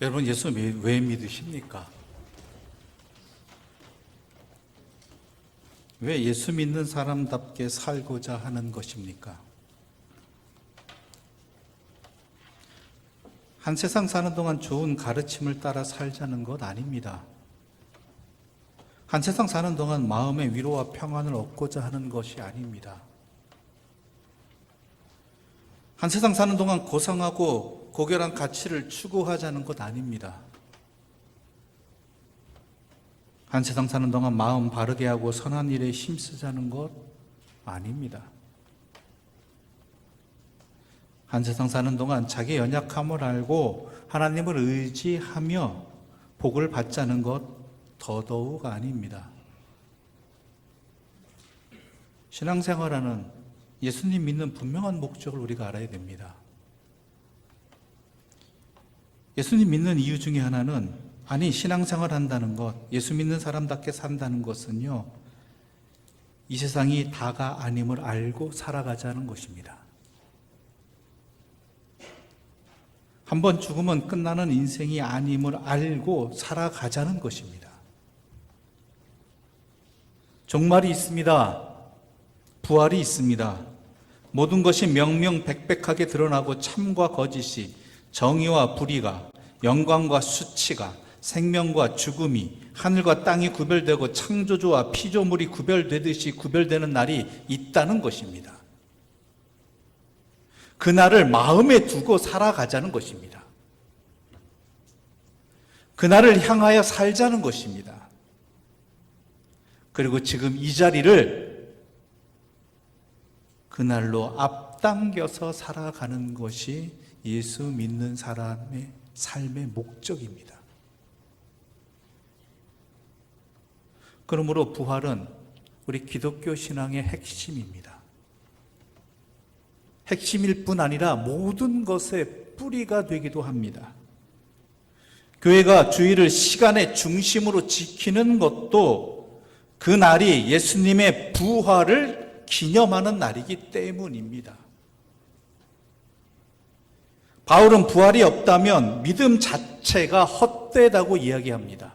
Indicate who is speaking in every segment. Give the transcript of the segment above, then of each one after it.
Speaker 1: 여러분, 예수 왜 믿으십니까? 왜 예수 믿는 사람답게 살고자 하는 것입니까? 한 세상 사는 동안 좋은 가르침을 따라 살자는 것 아닙니다. 한 세상 사는 동안 마음의 위로와 평안을 얻고자 하는 것이 아닙니다. 한 세상 사는 동안 고상하고 고결한 가치를 추구하자는 것 아닙니다. 한 세상 사는 동안 마음 바르게 하고 선한 일에 힘쓰자는 것 아닙니다. 한 세상 사는 동안 자기 연약함을 알고 하나님을 의지하며 복을 받자는 것 더더욱 아닙니다. 신앙생활하는 예수님 믿는 분명한 목적을 우리가 알아야 됩니다. 예수님 믿는 이유 중에 하나는, 신앙생활 한다는 것, 예수 믿는 사람답게 산다는 것은요, 이 세상이 다가 아님을 알고 살아가자는 것입니다. 한번 죽으면 끝나는 인생이 아님을 알고 살아가자는 것입니다. 종말이 있습니다. 부활이 있습니다. 모든 것이 명명백백하게 드러나고 참과 거짓이, 정의와 불의가, 영광과 수치가, 생명과 죽음이, 하늘과 땅이 구별되고 창조주와 피조물이 구별되듯이 구별되는 날이 있다는 것입니다. 그 날을 마음에 두고 살아가자는 것입니다. 그 날을 향하여 살자는 것입니다. 그리고 지금 이 자리를 그 날로 앞당겨서 살아가는 것이 예수 믿는 사람의 삶의 목적입니다. 그러므로 부활은 우리 기독교 신앙의 핵심입니다. 핵심일 뿐 아니라 모든 것의 뿌리가 되기도 합니다. 교회가 주일을 시간의 중심으로 지키는 것도 그 날이 예수님의 부활을 기념하는 날이기 때문입니다. 바울은 부활이 없다면 믿음 자체가 헛되다고 이야기합니다.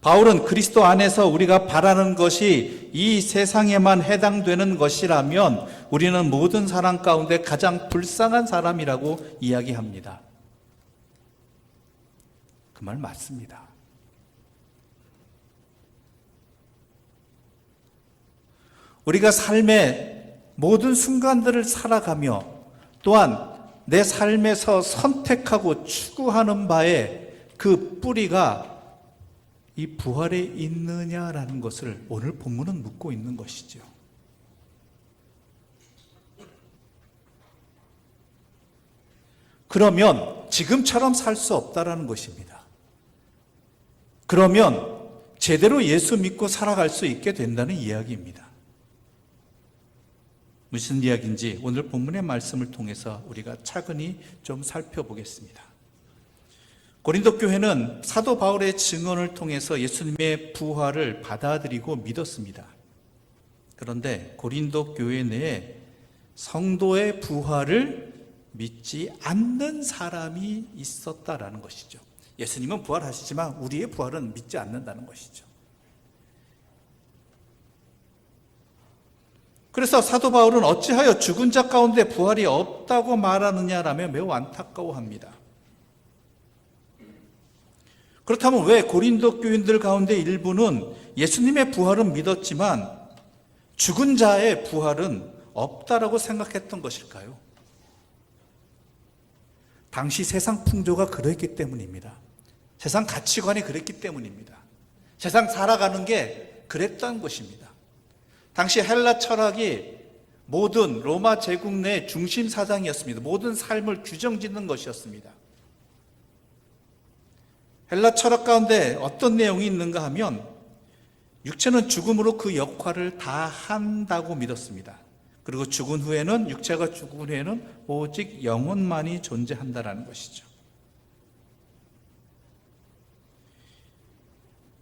Speaker 1: 바울은 그리스도 안에서 우리가 바라는 것이 이 세상에만 해당되는 것이라면 우리는 모든 사람 가운데 가장 불쌍한 사람이라고 이야기합니다. 그 말 맞습니다. 우리가 삶의 모든 순간들을 살아가며 또한 내 삶에서 선택하고 추구하는 바에 그 뿌리가 이 부활에 있느냐라는 것을 오늘 본문은 묻고 있는 것이죠. 그러면 지금처럼 살 수 없다라는 것입니다. 그러면 제대로 예수 믿고 살아갈 수 있게 된다는 이야기입니다. 무슨 이야기인지 오늘 본문의 말씀을 통해서 우리가 차근히 좀 살펴보겠습니다. 고린도 교회는 사도 바울의 증언을 통해서 예수님의 부활을 받아들이고 믿었습니다. 그런데 고린도 교회 내에 성도의 부활을 믿지 않는 사람이 있었다라는 것이죠. 예수님은 부활하시지만 우리의 부활은 믿지 않는다는 것이죠. 그래서 사도 바울은 어찌하여 죽은 자 가운데 부활이 없다고 말하느냐라며 매우 안타까워합니다. 그렇다면 왜 고린도 교인들 가운데 일부는 예수님의 부활은 믿었지만 죽은 자의 부활은 없다라고 생각했던 것일까요? 당시 세상 풍조가 그랬기 때문입니다. 세상 가치관이 그랬기 때문입니다. 세상 살아가는 게 그랬던 것입니다. 당시 헬라 철학이 모든 로마 제국 내 중심 사상이었습니다. 모든 삶을 규정짓는 것이었습니다. 헬라 철학 가운데 어떤 내용이 있는가 하면 육체는 죽음으로 그 역할을 다 한다고 믿었습니다. 그리고 죽은 후에는, 육체가 죽은 후에는 오직 영혼만이 존재한다라는 것이죠.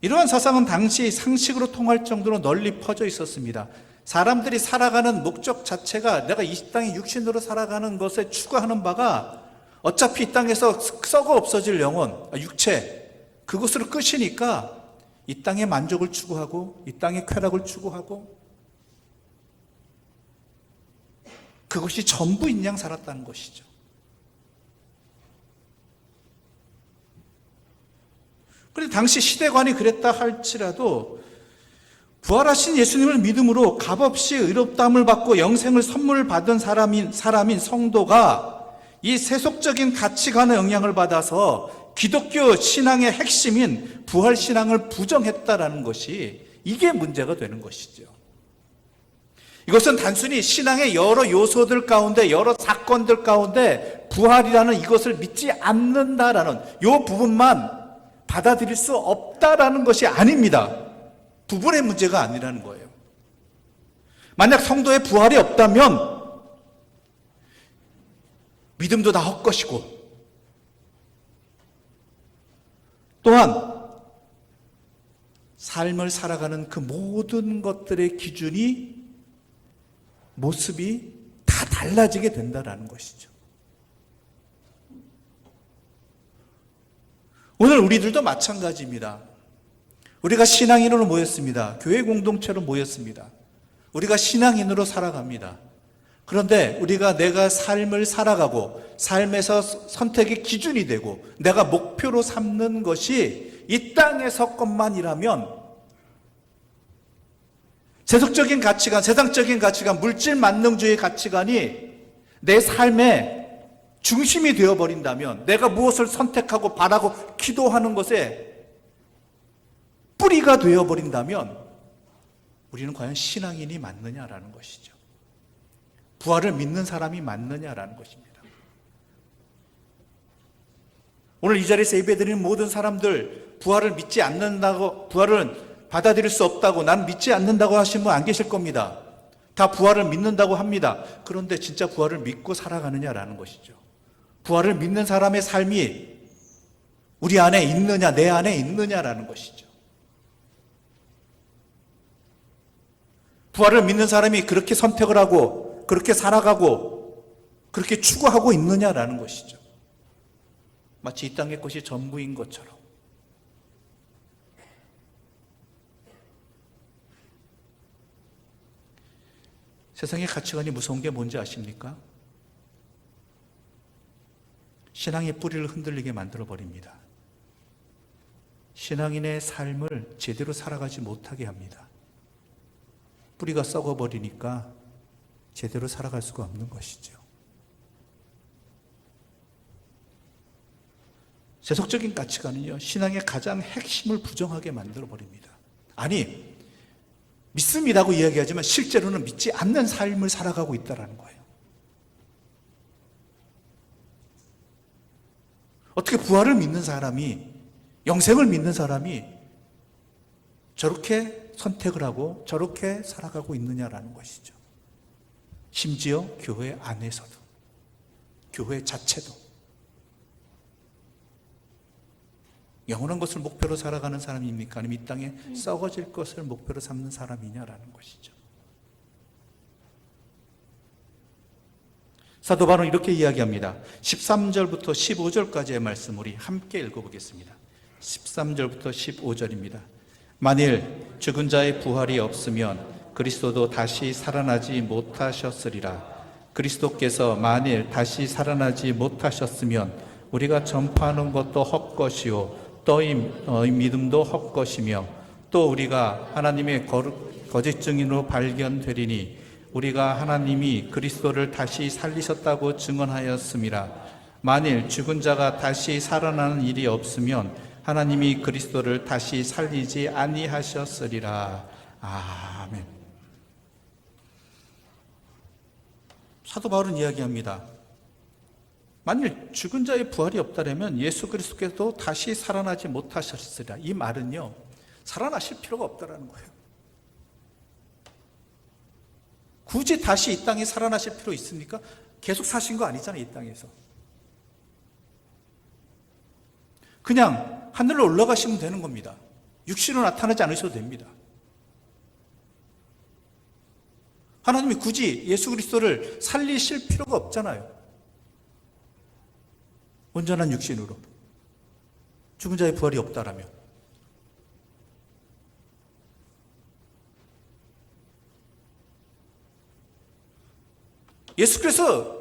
Speaker 1: 이러한 사상은 당시 상식으로 통할 정도로 널리 퍼져 있었습니다. 사람들이 살아가는 목적 자체가 내가 이 땅에 육신으로 살아가는 것에 추구하는 바가 어차피 이 땅에서 썩어 없어질 영혼, 육체, 그것으로 끝이니까 이 땅의 만족을 추구하고 이 땅의 쾌락을 추구하고 그것이 전부인 양 살았다는 것이죠. 그런데 당시 시대관이 그랬다 할지라도 부활하신 예수님을 믿음으로 값없이 의롭다함을 받고 영생을 선물 받은 사람인 성도가 이 세속적인 가치관의 영향을 받아서 기독교 신앙의 핵심인 부활신앙을 부정했다라는 것이 이게 문제가 되는 것이죠. 이것은 단순히 신앙의 여러 요소들 가운데 여러 사건들 가운데 부활이라는 이것을 믿지 않는다라는 이 부분만 받아들일 수 없다라는 것이 아닙니다. 부분의 문제가 아니라는 거예요. 만약 성도의 부활이 없다면 믿음도 다 헛것이고 또한 삶을 살아가는 그 모든 것들의 기준이 모습이 다 달라지게 된다는 것이죠. 오늘 우리들도 마찬가지입니다. 우리가 신앙인으로 모였습니다. 교회 공동체로 모였습니다. 우리가 신앙인으로 살아갑니다. 그런데 우리가 내가 삶을 살아가고 삶에서 선택의 기준이 되고 내가 목표로 삼는 것이 이 땅에서 것만이라면 세속적인 가치관, 세상적인 가치관, 물질 만능주의 가치관이 내 삶의 중심이 되어버린다면 내가 무엇을 선택하고 바라고 기도하는 것에 뿌리가 되어버린다면 우리는 과연 신앙인이 맞느냐라는 것이죠. 부활을 믿는 사람이 맞느냐라는 것입니다. 오늘 이 자리에서 예배드리는 모든 사람들 부활을 믿지 않는다고, 부활을 받아들일 수 없다고, 난 믿지 않는다고 하신 분 안 계실 겁니다. 다 부활을 믿는다고 합니다. 그런데 진짜 부활을 믿고 살아가느냐라는 것이죠. 부활을 믿는 사람의 삶이 우리 안에 있느냐, 내 안에 있느냐라는 것이죠. 부활을 믿는 사람이 그렇게 선택을 하고 그렇게 살아가고 그렇게 추구하고 있느냐라는 것이죠. 마치 이 땅의 것이 전부인 것처럼. 세상의 가치관이 무서운 게 뭔지 아십니까? 신앙의 뿌리를 흔들리게 만들어버립니다. 신앙인의 삶을 제대로 살아가지 못하게 합니다. 뿌리가 썩어버리니까 제대로 살아갈 수가 없는 것이죠. 세속적인 가치관은요, 신앙의 가장 핵심을 부정하게 만들어버립니다. 아니, 믿습니다고 이야기하지만 실제로는 믿지 않는 삶을 살아가고 있다는 거예요. 어떻게 부활을 믿는 사람이, 영생을 믿는 사람이 저렇게 선택을 하고 저렇게 살아가고 있느냐라는 것이죠. 심지어 교회 안에서도, 교회 자체도 영원한 것을 목표로 살아가는 사람입니까? 아니면 이 땅에 썩어질 것을 목표로 삼는 사람이냐라는 것이죠. 사도 바울은 이렇게 이야기합니다. 13절부터 15절까지의 말씀 우리 함께 읽어보겠습니다. 13절부터 15절입니다. 만일 죽은 자의 부활이 없으면 그리스도도 다시 살아나지 못하셨으리라. 그리스도께서 만일 다시 살아나지 못하셨으면 우리가 전파하는 것도 헛것이요 너희 믿음도 헛것이며 또 우리가 하나님의 거짓 증인으로 발견되리니 우리가 하나님이 그리스도를 다시 살리셨다고 증언하였음이라. 만일 죽은 자가 다시 살아나는 일이 없으면 하나님이 그리스도를 다시 살리지 아니하셨으리라. 아멘. 사도 바울은 이야기합니다. 만일 죽은 자의 부활이 없다면 예수 그리스도께서도 다시 살아나지 못하셨으리라. 이 말은요, 살아나실 필요가 없다라는 거예요. 굳이 다시 이 땅에 살아나실 필요 있습니까? 계속 사신 거 아니잖아요, 이 땅에서. 그냥 하늘로 올라가시면 되는 겁니다. 육신으로 나타나지 않으셔도 됩니다. 하나님이 굳이 예수 그리스도를 살리실 필요가 없잖아요. 온전한 육신으로. 죽은 자의 부활이 없다라면. 예수께서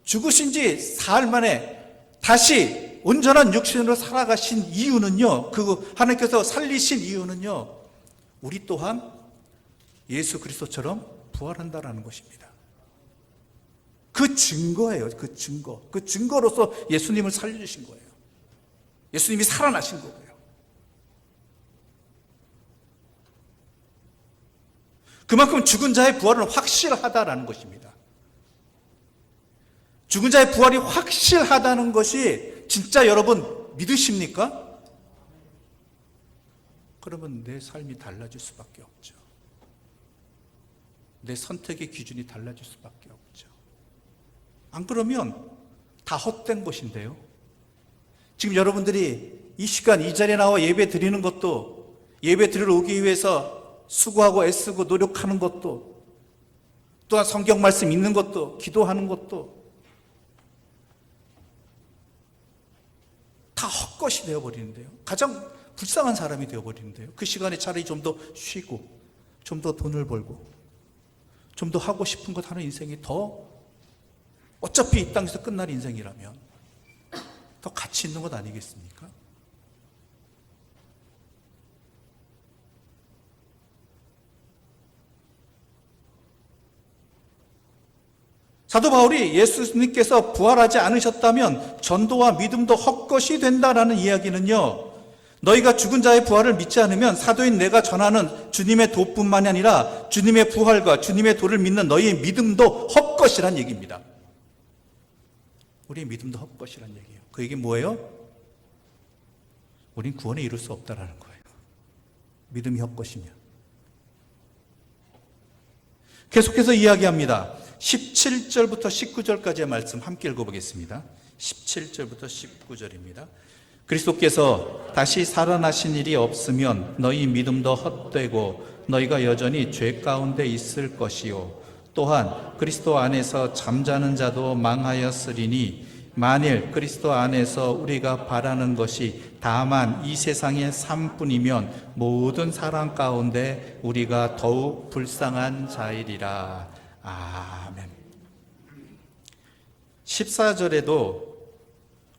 Speaker 1: 죽으신 지 사흘 만에 다시 온전한 육신으로 살아가신 이유는요, 하나님께서 살리신 이유는요, 우리 또한 예수 그리스도처럼 부활한다라는 것입니다. 그 증거예요. 그 증거. 그 증거로서 예수님을 살려주신 거예요. 예수님이 살아나신 거고요. 그만큼 죽은 자의 부활은 확실하다라는 것입니다. 죽은 자의 부활이 확실하다는 것이 진짜 여러분 믿으십니까? 그러면 내 삶이 달라질 수밖에 없죠. 내 선택의 기준이 달라질 수밖에 없죠. 안 그러면 다 헛된 것인데요. 지금 여러분들이 이 시간 이 자리에 나와 예배 드리는 것도, 예배 드리러 오기 위해서 수고하고 애쓰고 노력하는 것도, 또한 성경 말씀 읽는 것도, 기도하는 것도 다 헛것이 되어버리는데요. 가장 불쌍한 사람이 되어버리는데요. 그 시간에 차라리 좀 더 쉬고, 좀 더 돈을 벌고, 좀 더 하고 싶은 것 하는 인생이 더, 어차피 이 땅에서 끝날 인생이라면 더 가치 있는 것 아니겠습니까? 사도 바울이 예수님께서 부활하지 않으셨다면 전도와 믿음도 헛것이 된다라는 이야기는요, 너희가 죽은 자의 부활을 믿지 않으면 사도인 내가 전하는 주님의 도뿐만이 아니라 주님의 부활과 주님의 도를 믿는 너희의 믿음도 헛것이란 얘기입니다. 우리의 믿음도 헛것이란 얘기예요. 그 얘기 뭐예요? 우린 구원에 이룰 수 없다라는 거예요. 믿음이 헛것이면. 계속해서 이야기합니다. 17절부터 19절까지의 말씀 함께 읽어보겠습니다. 17절부터 19절입니다. 그리스도께서 다시 살아나신 일이 없으면 너희 믿음도 헛되고 너희가 여전히 죄 가운데 있을 것이요. 또한 그리스도 안에서 잠자는 자도 망하였으리니 만일 그리스도 안에서 우리가 바라는 것이 다만 이 세상의 삶뿐이면 모든 사람 가운데 우리가 더욱 불쌍한 자이리라. 아멘. 14절에도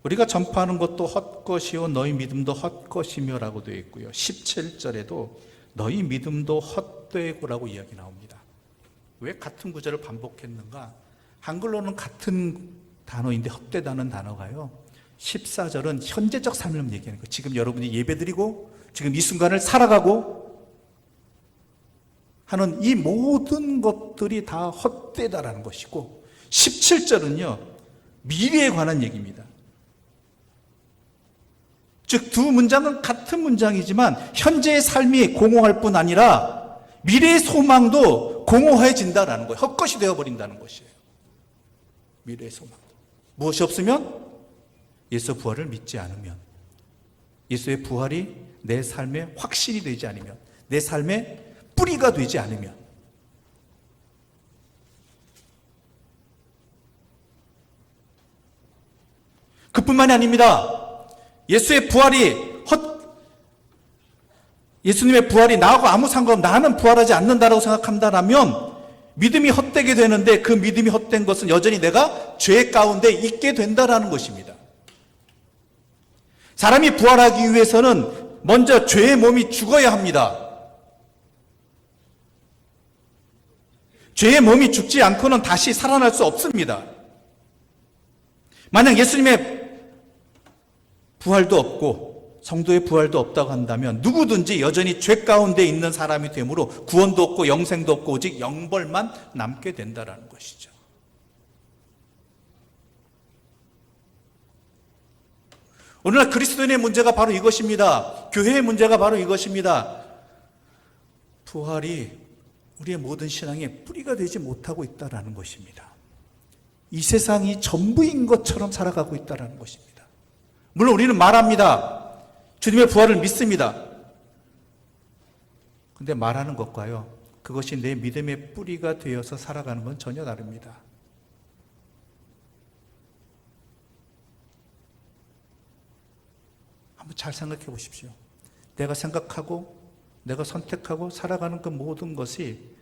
Speaker 1: 우리가 전파하는 것도 헛것이요 너희 믿음도 헛것이며 라고 되어 있고요. 17절에도 너희 믿음도 헛되고라고 이야기 나옵니다. 왜 같은 구절을 반복했는가? 한글로는 같은 단어인데 헛되다는 단어가요, 14절은 현재적 삶을 얘기하는 거예요. 지금 여러분이 예배드리고 지금 이 순간을 살아가고 하는 이 모든 것들이 다 헛되다라는 것이고, 17절은요 미래에 관한 얘기입니다. 즉 두 문장은 같은 문장이지만 현재의 삶이 공허할 뿐 아니라 미래의 소망도 공허해진다라는 거예요. 헛것이 되어버린다는 것이에요. 미래의 소망도. 무엇이 없으면? 예수 부활을 믿지 않으면, 예수의 부활이 내 삶의 확신이 되지 않으면, 내 삶의 뿌리가 되지 않으면. 그뿐만이 아닙니다. 예수님의 부활이 나하고 아무 상관없고 나는 부활하지 않는다라고 생각한다면 믿음이 헛되게 되는데, 그 믿음이 헛된 것은 여전히 내가 죄 가운데 있게 된다라는 것입니다. 사람이 부활하기 위해서는 먼저 죄의 몸이 죽어야 합니다. 죄의 몸이 죽지 않고는 다시 살아날 수 없습니다. 만약 예수님의 부활도 없고 성도의 부활도 없다고 한다면 누구든지 여전히 죄 가운데 있는 사람이 되므로 구원도 없고 영생도 없고 오직 영벌만 남게 된다는 것이죠. 오늘날 그리스도인의 문제가 바로 이것입니다. 교회의 문제가 바로 이것입니다. 부활이 우리의 모든 신앙의 뿌리가 되지 못하고 있다는 것입니다. 이 세상이 전부인 것처럼 살아가고 있다는 것입니다. 물론 우리는 말합니다. 주님의 부활을 믿습니다. 근데 말하는 것과요, 그것이 내 믿음의 뿌리가 되어서 살아가는 건 전혀 다릅니다. 한번 잘 생각해 보십시오. 내가 생각하고 내가 선택하고 살아가는 그 모든 것이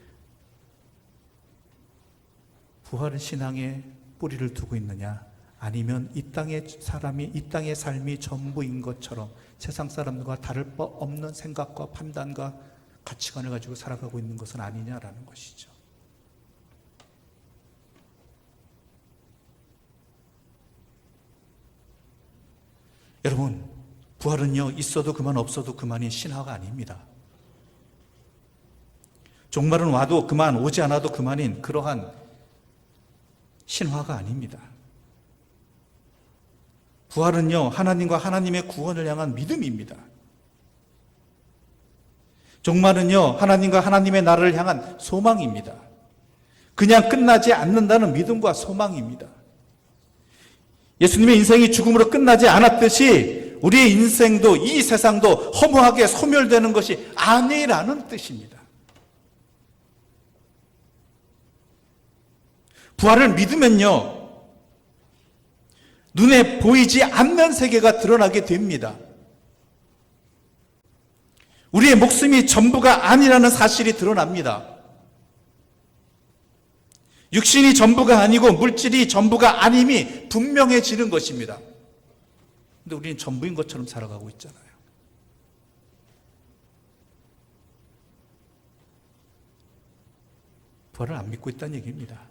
Speaker 1: 부활은 신앙의 뿌리를 두고 있느냐, 아니면 이 땅의 사람이, 이 땅의 삶이 전부인 것처럼 세상 사람들과 다를 바 없는 생각과 판단과 가치관을 가지고 살아가고 있는 것은 아니냐라는 것이죠. 여러분, 부활은요, 있어도 그만 없어도 그만인 신화가 아닙니다. 종말은 와도 그만, 오지 않아도 그만인 그러한 신화가 아닙니다. 부활은요, 하나님과 하나님의 구원을 향한 믿음입니다. 종말은요, 하나님과 하나님의 나라를 향한 소망입니다. 그냥 끝나지 않는다는 믿음과 소망입니다. 예수님의 인생이 죽음으로 끝나지 않았듯이 우리의 인생도, 이 세상도 허무하게 소멸되는 것이 아니라는 뜻입니다. 부활을 믿으면요, 눈에 보이지 않는 세계가 드러나게 됩니다. 우리의 목숨이 전부가 아니라는 사실이 드러납니다. 육신이 전부가 아니고 물질이 전부가 아님이 분명해지는 것입니다. 근데 우리는 전부인 것처럼 살아가고 있잖아요. 부활을 안 믿고 있다는 얘기입니다.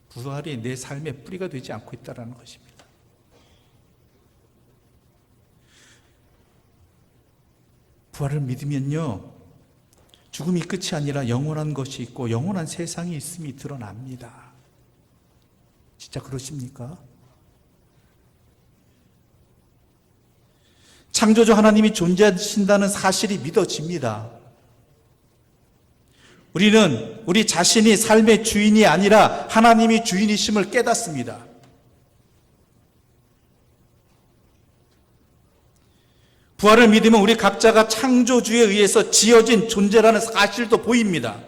Speaker 1: 부활이 내 삶의 뿌리가 되지 않고 있다는 것입니다. 부활을 믿으면요, 죽음이 끝이 아니라 영원한 것이 있고 영원한 세상이 있음이 드러납니다. 진짜 그러십니까? 창조주 하나님이 존재하신다는 사실이 믿어집니다. 우리는 우리 자신이 삶의 주인이 아니라 하나님이 주인이심을 깨닫습니다. 부활을 믿으면 우리 각자가 창조주에 의해서 지어진 존재라는 사실도 보입니다.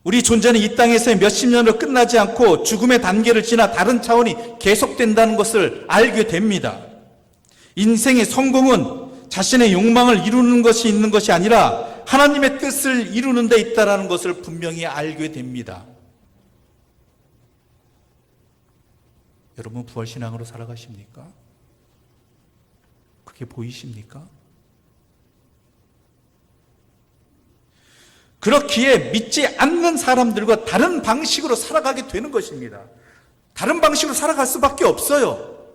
Speaker 1: 우리 존재는 이 땅에서의 몇십 년으로 끝나지 않고 죽음의 단계를 지나 다른 차원이 계속된다는 것을 알게 됩니다. 인생의 성공은 자신의 욕망을 이루는 것이 있는 것이 아니라 하나님의 뜻을 이루는 데 있다는 것을 분명히 알게 됩니다. 여러분, 부활신앙으로 살아가십니까? 그게 보이십니까? 그렇기에 믿지 않는 사람들과 다른 방식으로 살아가게 되는 것입니다. 다른 방식으로 살아갈 수밖에 없어요.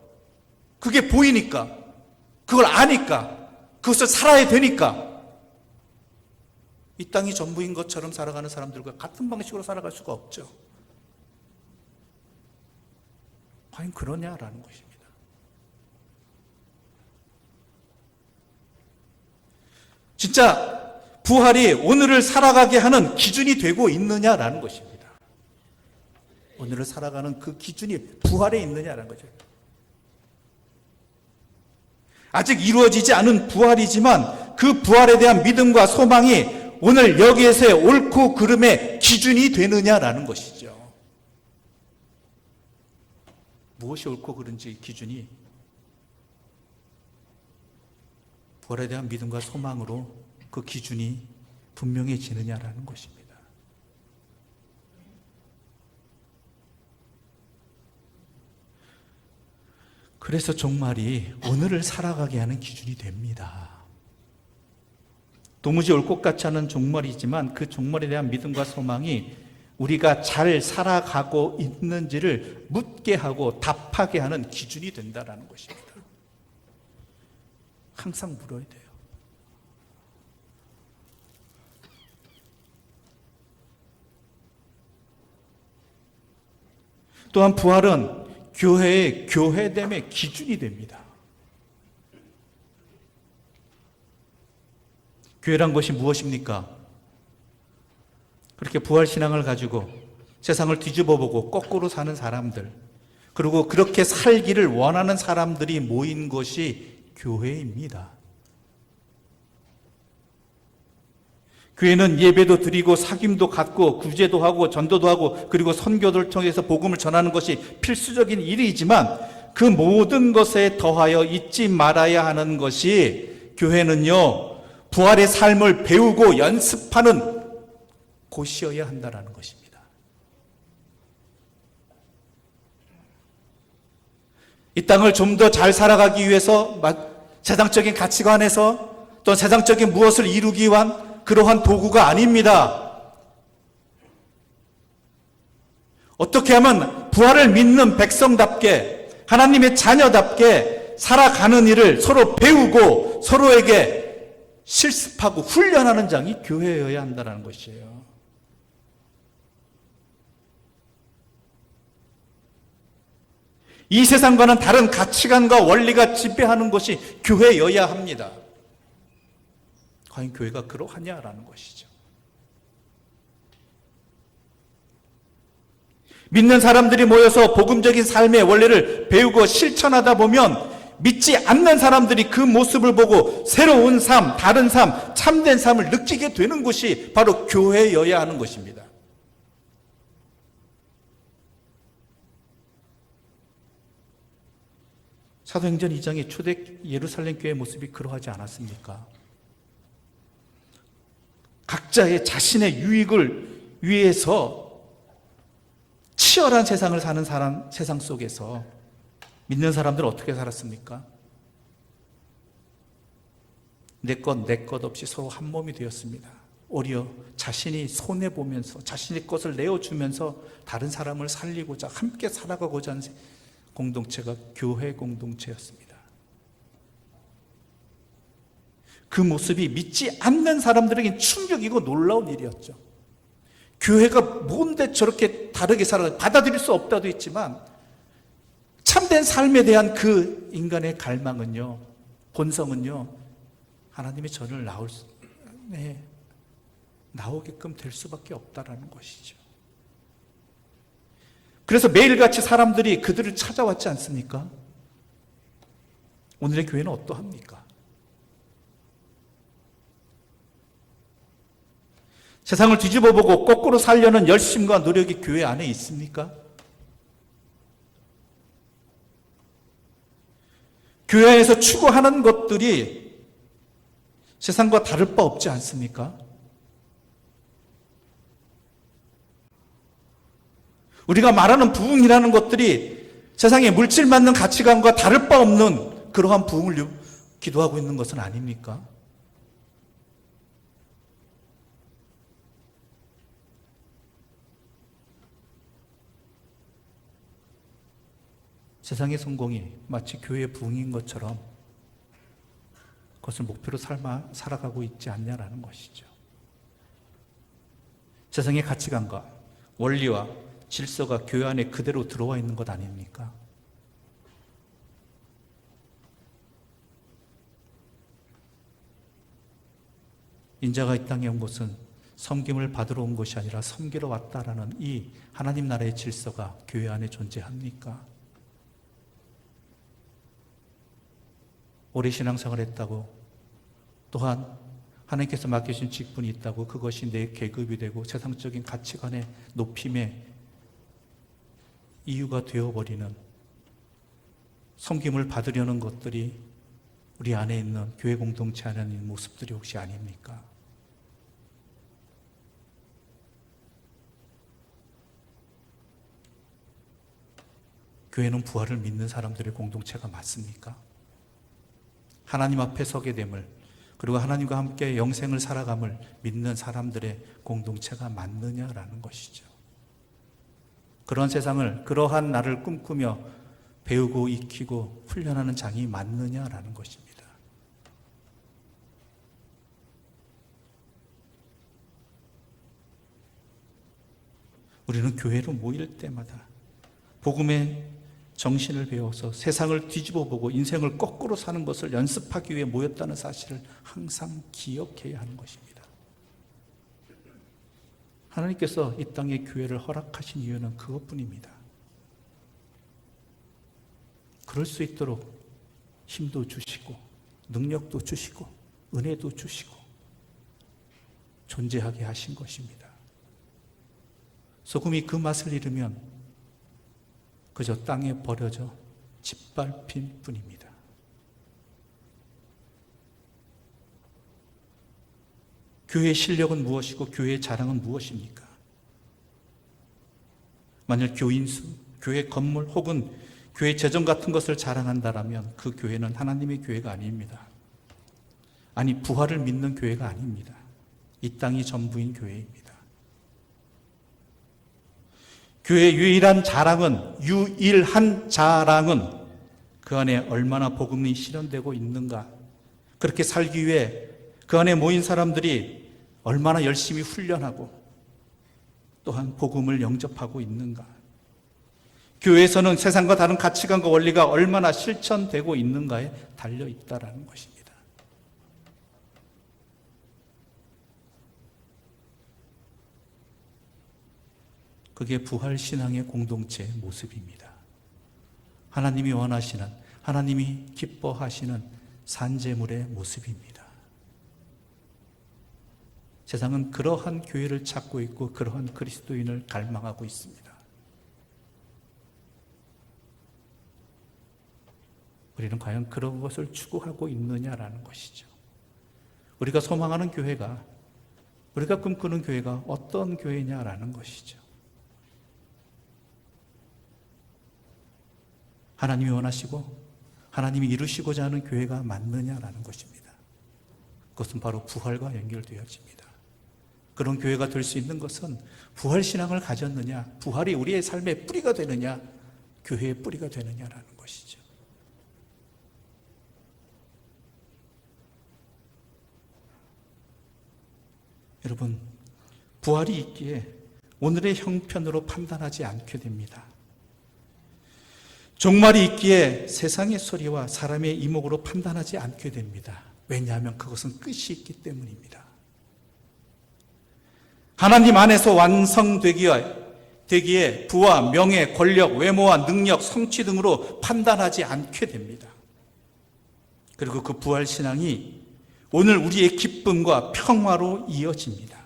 Speaker 1: 그게 보이니까, 그걸 아니까, 그것을 살아야 되니까. 이 땅이 전부인 것처럼 살아가는 사람들과 같은 방식으로 살아갈 수가 없죠. 과연 그러냐라는 것입니다. 진짜 부활이 오늘을 살아가게 하는 기준이 되고 있느냐라는 것입니다. 오늘을 살아가는 그 기준이 부활에 있느냐라는 거죠. 아직 이루어지지 않은 부활이지만 그 부활에 대한 믿음과 소망이 오늘 여기에서의 옳고 그름의 기준이 되느냐라는 것이죠. 무엇이 옳고 그른지 기준이 부활에 대한 믿음과 소망으로 그 기준이 분명해지느냐라는 것입니다. 그래서 종말이 오늘을 살아가게 하는 기준이 됩니다. 도무지 올 것 같지 않은 종말이지만 그 종말에 대한 믿음과 소망이 우리가 잘 살아가고 있는지를 묻게 하고 답하게 하는 기준이 된다는 것입니다. 항상 물어야 돼요. 또한 부활은 교회의 교회됨의 기준이 됩니다. 교회란 것이 무엇입니까? 그렇게 부활신앙을 가지고 세상을 뒤집어보고 거꾸로 사는 사람들, 그리고 그렇게 살기를 원하는 사람들이 모인 것이 교회입니다. 교회는 예배도 드리고 사귐도 갖고 구제도 하고 전도도 하고 그리고 선교를 통해서 복음을 전하는 것이 필수적인 일이지만 그 모든 것에 더하여 잊지 말아야 하는 것이 교회는요, 부활의 삶을 배우고 연습하는 곳이어야 한다는 것입니다. 이 땅을 좀 더 잘 살아가기 위해서 세상적인 가치관에서 또 세상적인 무엇을 이루기 위한 그러한 도구가 아닙니다. 어떻게 하면 부활을 믿는 백성답게 하나님의 자녀답게 살아가는 일을 서로 배우고 서로에게 실습하고 훈련하는 장이 교회여야 한다는 것이에요. 이 세상과는 다른 가치관과 원리가 지배하는 것이 교회여야 합니다. 과연 교회가 그러하냐라는 것이죠. 믿는 사람들이 모여서 복음적인 삶의 원리를 배우고 실천하다 보면 믿지 않는 사람들이 그 모습을 보고 새로운 삶, 다른 삶, 참된 삶을 느끼게 되는 것이 바로 교회여야 하는 것입니다. 사도행전 2장의 초대 예루살렘 교회의 모습이 그러하지 않았습니까? 각자의 자신의 유익을 위해서 치열한 세상을 사는 세상 속에서 믿는 사람들은 어떻게 살았습니까? 내 것 없이 서로 한 몸이 되었습니다. 오히려 자신이 손해보면서 자신의 것을 내어주면서 다른 사람을 살리고자 함께 살아가고자 하는 공동체가 교회 공동체였습니다. 그 모습이 믿지 않는 사람들에게 충격이고 놀라운 일이었죠. 교회가 뭔데 저렇게 다르게 살아가 받아들일 수 없다도 했지만 참된 삶에 대한 그 인간의 갈망은요, 본성은요, 하나님의 전을 나오게끔 될 수밖에 없다라는 것이죠. 그래서 매일같이 사람들이 그들을 찾아왔지 않습니까? 오늘의 교회는 어떠합니까? 세상을 뒤집어보고 거꾸로 살려는 열심과 노력이 교회 안에 있습니까? 교회 안에서 추구하는 것들이 세상과 다를 바 없지 않습니까? 우리가 말하는 부흥이라는 것들이 세상의 물질 맞는 가치관과 다를 바 없는 그러한 부흥을 기도하고 있는 것은 아닙니까? 세상의 성공이 마치 교회의 부흥인 것처럼 그것을 목표로 살아가고 있지 않냐라는 것이죠. 세상의 가치관과 원리와 질서가 교회 안에 그대로 들어와 있는 것 아닙니까? 인자가 이 땅에 온 것은 섬김을 받으러 온 것이 아니라 섬기러 왔다라는 이 하나님 나라의 질서가 교회 안에 존재합니까? 오래 신앙생활을 했다고, 또한 하나님께서 맡기신 직분이 있다고 그것이 내 계급이 되고 세상적인 가치관의 높임의 이유가 되어버리는, 섬김을 받으려는 것들이 우리 안에 있는 교회 공동체 안에 있는 모습들이 혹시 아닙니까? 교회는 부활을 믿는 사람들의 공동체가 맞습니까? 하나님 앞에 서게 됨을, 그리고 하나님과 함께 영생을 살아감을 믿는 사람들의 공동체가 맞느냐라는 것이죠. 그런 세상을, 그러한 나를 꿈꾸며 배우고 익히고 훈련하는 장이 맞느냐라는 것입니다. 우리는 교회로 모일 때마다 복음의 정신을 배워서 세상을 뒤집어보고 인생을 거꾸로 사는 것을 연습하기 위해 모였다는 사실을 항상 기억해야 하는 것입니다. 하나님께서 이 땅에 교회를 허락하신 이유는 그것뿐입니다. 그럴 수 있도록 힘도 주시고 능력도 주시고 은혜도 주시고 존재하게 하신 것입니다. 소금이 그 맛을 잃으면 그저 땅에 버려져 짓밟힐 뿐입니다. 교회의 실력은 무엇이고 교회의 자랑은 무엇입니까? 만약 교인수, 교회 건물 혹은 교회 재정 같은 것을 자랑한다면 그 교회는 하나님의 교회가 아닙니다. 아니, 부활을 믿는 교회가 아닙니다. 이 땅이 전부인 교회입니다. 교회의 유일한 자랑은 그 안에 얼마나 복음이 실현되고 있는가, 그렇게 살기 위해 그 안에 모인 사람들이 얼마나 열심히 훈련하고 또한 복음을 영접하고 있는가, 교회에서는 세상과 다른 가치관과 원리가 얼마나 실천되고 있는가에 달려 있다라는 것입니다. 그게 부활신앙의 공동체의 모습입니다. 하나님이 원하시는, 하나님이 기뻐하시는 산제물의 모습입니다. 세상은 그러한 교회를 찾고 있고 그러한 그리스도인을 갈망하고 있습니다. 우리는 과연 그런 것을 추구하고 있느냐라는 것이죠. 우리가 소망하는 교회가, 우리가 꿈꾸는 교회가 어떤 교회냐라는 것이죠. 하나님이 원하시고 하나님이 이루시고자 하는 교회가 맞느냐라는 것입니다. 그것은 바로 부활과 연결되어집니다. 그런 교회가 될 수 있는 것은 부활신앙을 가졌느냐, 부활이 우리의 삶의 뿌리가 되느냐, 교회의 뿌리가 되느냐라는 것이죠. 여러분, 부활이 있기에 오늘의 형편으로 판단하지 않게 됩니다. 종말이 있기에 세상의 소리와 사람의 이목으로 판단하지 않게 됩니다. 왜냐하면 그것은 끝이 있기 때문입니다. 하나님 안에서 완성되기에 부와 명예, 권력, 외모와 능력, 성취 등으로 판단하지 않게 됩니다. 그리고 그 부활신앙이 오늘 우리의 기쁨과 평화로 이어집니다.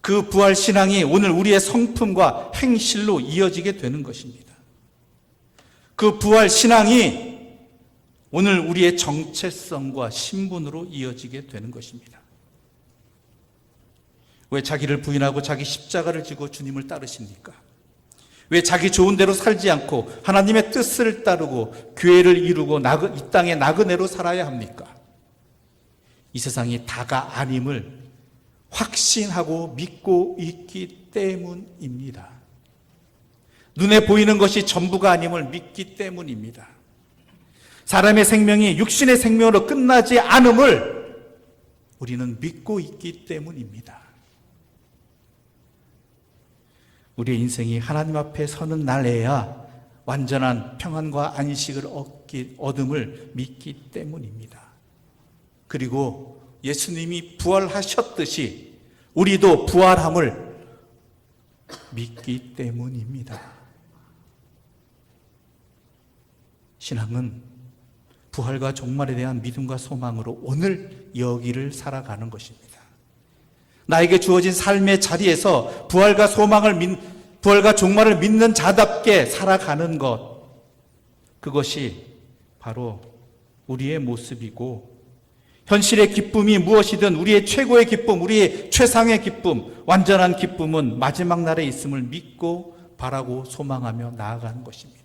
Speaker 1: 그 부활신앙이 오늘 우리의 성품과 행실로 이어지게 되는 것입니다. 그 부활신앙이 오늘 우리의 정체성과 신분으로 이어지게 되는 것입니다. 왜 자기를 부인하고 자기 십자가를 지고 주님을 따르십니까? 왜 자기 좋은 대로 살지 않고 하나님의 뜻을 따르고 교회를 이루고 이 땅에 나그네로 살아야 합니까? 이 세상이 다가 아님을 확신하고 믿고 있기 때문입니다. 눈에 보이는 것이 전부가 아님을 믿기 때문입니다. 사람의 생명이 육신의 생명으로 끝나지 않음을 우리는 믿고 있기 때문입니다. 우리의 인생이 하나님 앞에 서는 날에야 완전한 평안과 안식을 얻음을 믿기 때문입니다. 그리고 예수님이 부활하셨듯이 우리도 부활함을 믿기 때문입니다. 신앙은 부활과 종말에 대한 믿음과 소망으로 오늘 여기를 살아가는 것입니다. 나에게 주어진 삶의 자리에서 부활과 종말을 믿는 자답게 살아가는 것, 그것이 바로 우리의 모습이고, 현실의 기쁨이 무엇이든 우리의 최고의 기쁨, 우리의 최상의 기쁨, 완전한 기쁨은 마지막 날에 있음을 믿고 바라고 소망하며 나아가는 것입니다.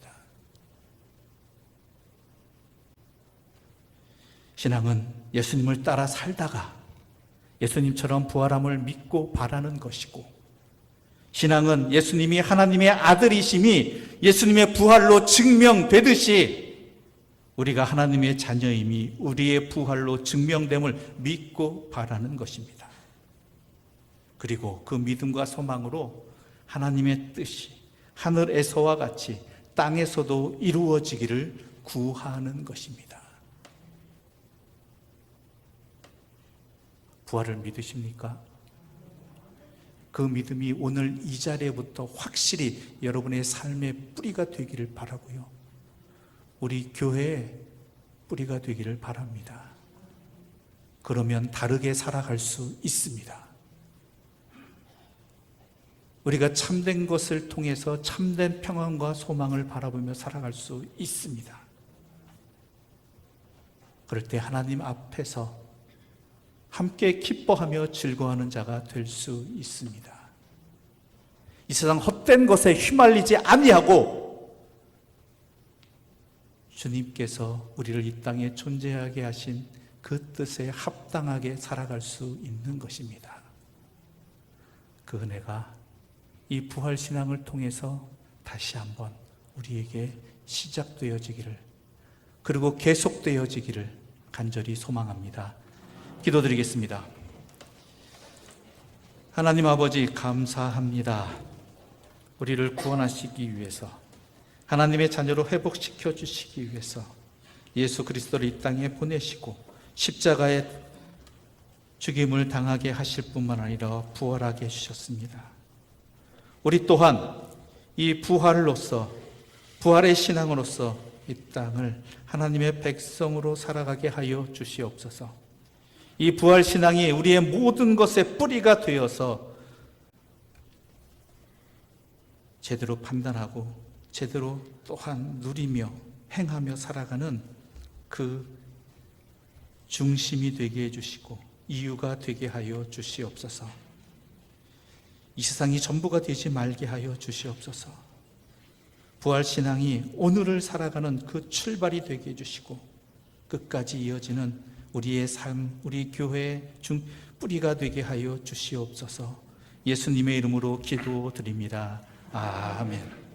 Speaker 1: 신앙은 예수님을 따라 살다가 예수님처럼 부활함을 믿고 바라는 것이고, 신앙은 예수님이 하나님의 아들이심이 예수님의 부활로 증명되듯이 우리가 하나님의 자녀임이 우리의 부활로 증명됨을 믿고 바라는 것입니다. 그리고 그 믿음과 소망으로 하나님의 뜻이 하늘에서와 같이 땅에서도 이루어지기를 구하는 것입니다. 부활을 믿으십니까? 그 믿음이 오늘 이 자리에부터 확실히 여러분의 삶의 뿌리가 되기를 바라고요. 우리 교회의 뿌리가 되기를 바랍니다. 그러면 다르게 살아갈 수 있습니다. 우리가 참된 것을 통해서 참된 평안과 소망을 바라보며 살아갈 수 있습니다. 그럴 때 하나님 앞에서 함께 기뻐하며 즐거워하는 자가 될 수 있습니다. 이 세상 헛된 것에 휘말리지 아니하고 주님께서 우리를 이 땅에 존재하게 하신 그 뜻에 합당하게 살아갈 수 있는 것입니다. 그 은혜가 이 부활신앙을 통해서 다시 한번 우리에게 시작되어지기를, 그리고 계속되어지기를 간절히 소망합니다. 기도드리겠습니다. 하나님 아버지, 감사합니다. 우리를 구원하시기 위해서, 하나님의 자녀로 회복시켜 주시기 위해서 예수 그리스도를 이 땅에 보내시고 십자가에 죽임을 당하게 하실 뿐만 아니라 부활하게 해주셨습니다. 우리 또한 이 부활로서, 부활의 신앙으로서 이 땅을 하나님의 백성으로 살아가게 하여 주시옵소서. 이 부활 신앙이 우리의 모든 것의 뿌리가 되어서 제대로 판단하고 제대로 또한 누리며 행하며 살아가는 그 중심이 되게 해주시고 이유가 되게 하여 주시옵소서. 이 세상이 전부가 되지 말게 하여 주시옵소서. 부활신앙이 오늘을 살아가는 그 출발이 되게 해주시고 끝까지 이어지는 우리의 삶, 우리 교회의 뿌리가 되게 하여 주시옵소서. 예수님의 이름으로 기도드립니다. 아멘.